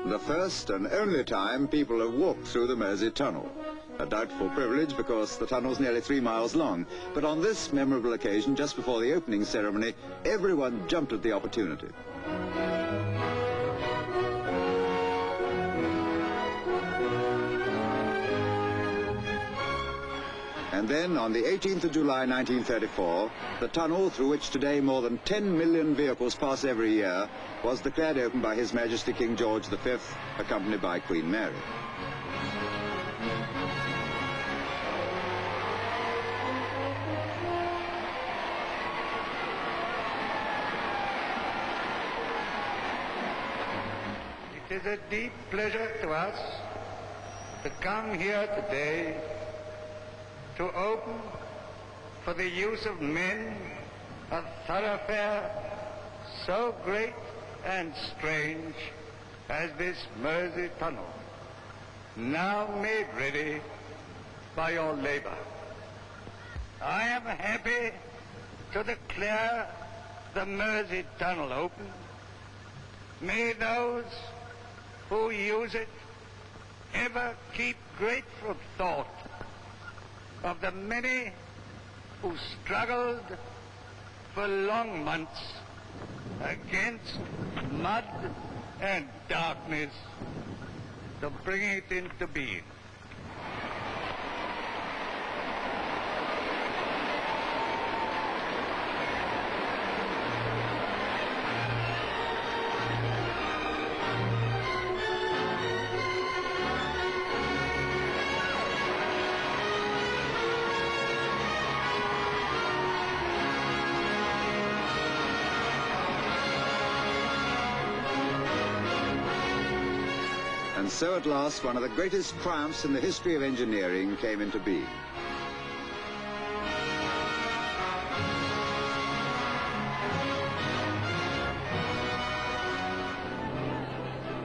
The first and only time people have walked through the Mersey Tunnel. A doubtful privilege because the tunnel's nearly 3 miles long. But on this memorable occasion, just before the opening ceremony, everyone jumped at the opportunity. And then, on the 18th of July 1934, the tunnel, through which today more than 10 million vehicles pass every year, was declared open by His Majesty King George V, accompanied by Queen Mary. It is a deep pleasure to us to come here today to open for the use of men a thoroughfare so great and strange as this Mersey Tunnel, now made ready by your labor. I am happy to declare the Mersey Tunnel open. May those who use it ever keep grateful thought of the many who struggled for long months against mud and darkness to bring it into being. And so at last, one of the greatest triumphs in the history of engineering came into being.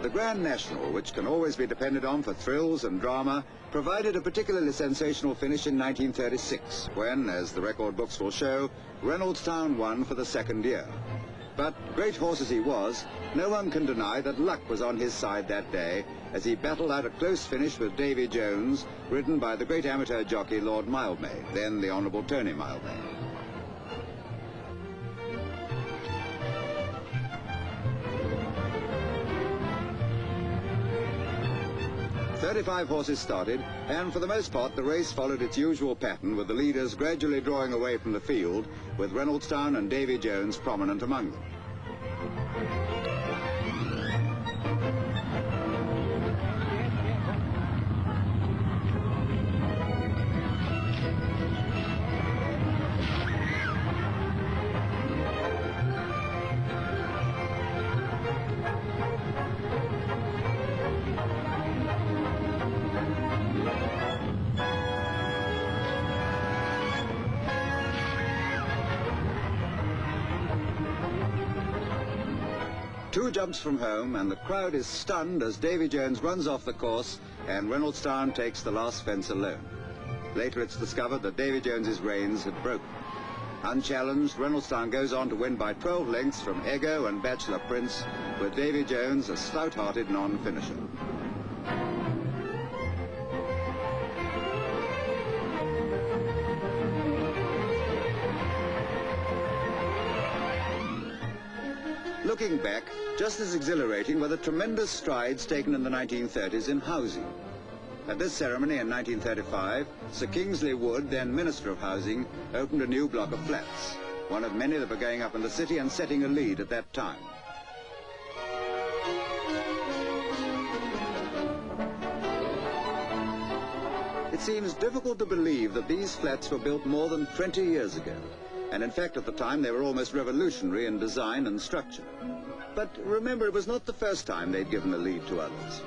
The Grand National, which can always be depended on for thrills and drama, provided a particularly sensational finish in 1936, when, as the record books will show, Reynoldstown won for the second year. But, great horse as he was, no one can deny that luck was on his side that day as he battled out a close finish with Davy Jones, ridden by the great amateur jockey Lord Mildmay, then the Honourable Tony Mildmay. "35 horses started, and for the most part the race followed its usual pattern, with the leaders gradually drawing away from the field, with Reynoldstown and Davy Jones prominent among them. Two jumps from home, and the crowd is stunned as Davy Jones runs off the course and Reynoldstown takes the last fence alone. Later it's discovered that Davy Jones's reins had broken. Unchallenged, Reynoldstown goes on to win by 12 lengths from Ego and Bachelor Prince, with Davy Jones a stout-hearted non-finisher. Looking back, just as exhilarating were the tremendous strides taken in the 1930s in housing. At this ceremony in 1935, Sir Kingsley Wood, then Minister of Housing, opened a new block of flats, one of many that were going up in the city and setting a lead at that time. It seems difficult to believe that these flats were built more than 20 years ago. And in fact, at the time, they were almost revolutionary in design and structure. But remember, it was not the first time they'd given a lead to others.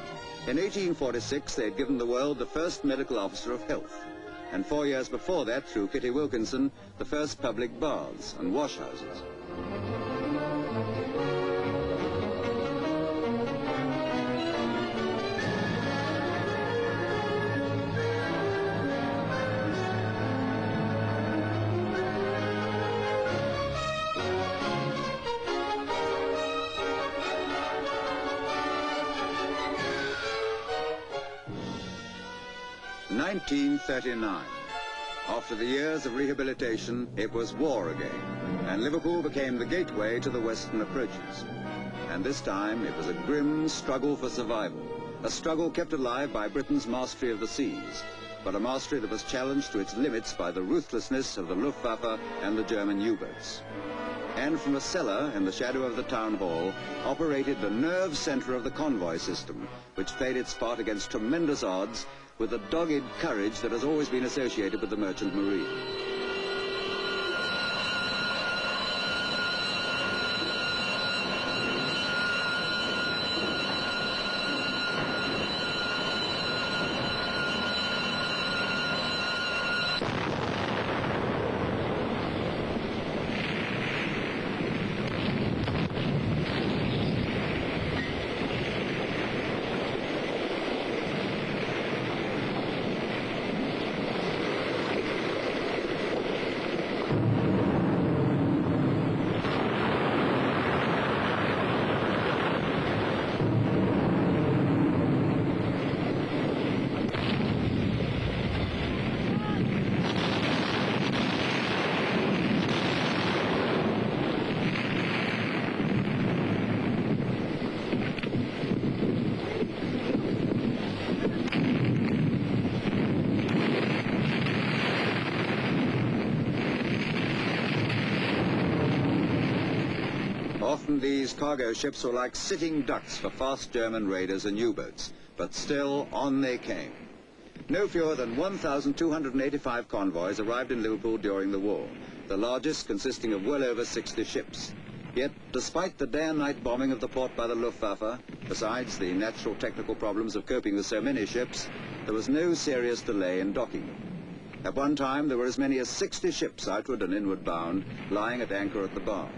In 1846, they'd given the world the first medical officer of health. And 4 years before that, through Kitty Wilkinson, the first public baths and washhouses. 1939. After the years of rehabilitation, it was war again, and Liverpool became the gateway to the western approaches. And this time, it was a grim struggle for survival, a struggle kept alive by Britain's mastery of the seas, but a mastery that was challenged to its limits by the ruthlessness of the Luftwaffe and the German U-boats. And from a cellar in the shadow of the town hall operated the nerve center of the convoy system, which played its part against tremendous odds with the dogged courage that has always been associated with the merchant marine. Often these cargo ships were like sitting ducks for fast German raiders and U-boats, but still on they came. No fewer than 1,285 convoys arrived in Liverpool during the war, the largest consisting of well over 60 ships. Yet, despite the day and night bombing of the port by the Luftwaffe, besides the natural technical problems of coping with so many ships, there was no serious delay in docking them. At one time, there were as many as 60 ships outward and inward bound, lying at anchor at the bar.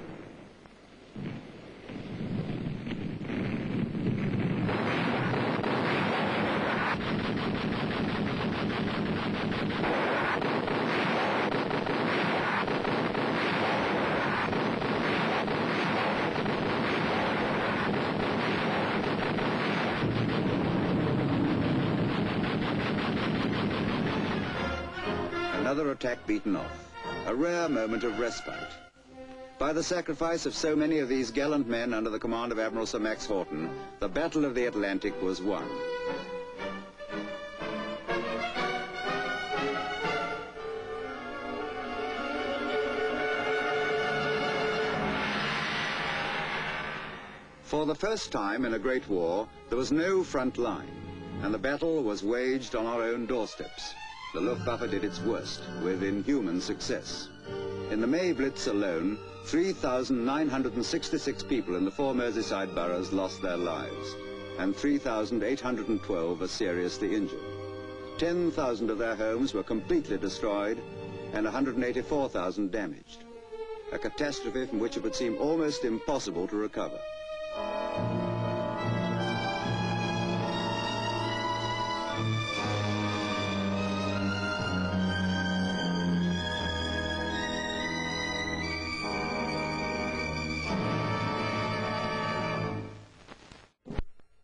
Another attack beaten off, a rare moment of respite. By the sacrifice of so many of these gallant men under the command of Admiral Sir Max Horton, the Battle of the Atlantic was won. For the first time in a great war, there was no front line, and the battle was waged on our own doorsteps. The Luftwaffe did its worst, with inhuman success. In the May Blitz alone, 3,966 people in the 4 Merseyside boroughs lost their lives, and 3,812 were seriously injured. 10,000 of their homes were completely destroyed, and 184,000 damaged. A catastrophe from which it would seem almost impossible to recover.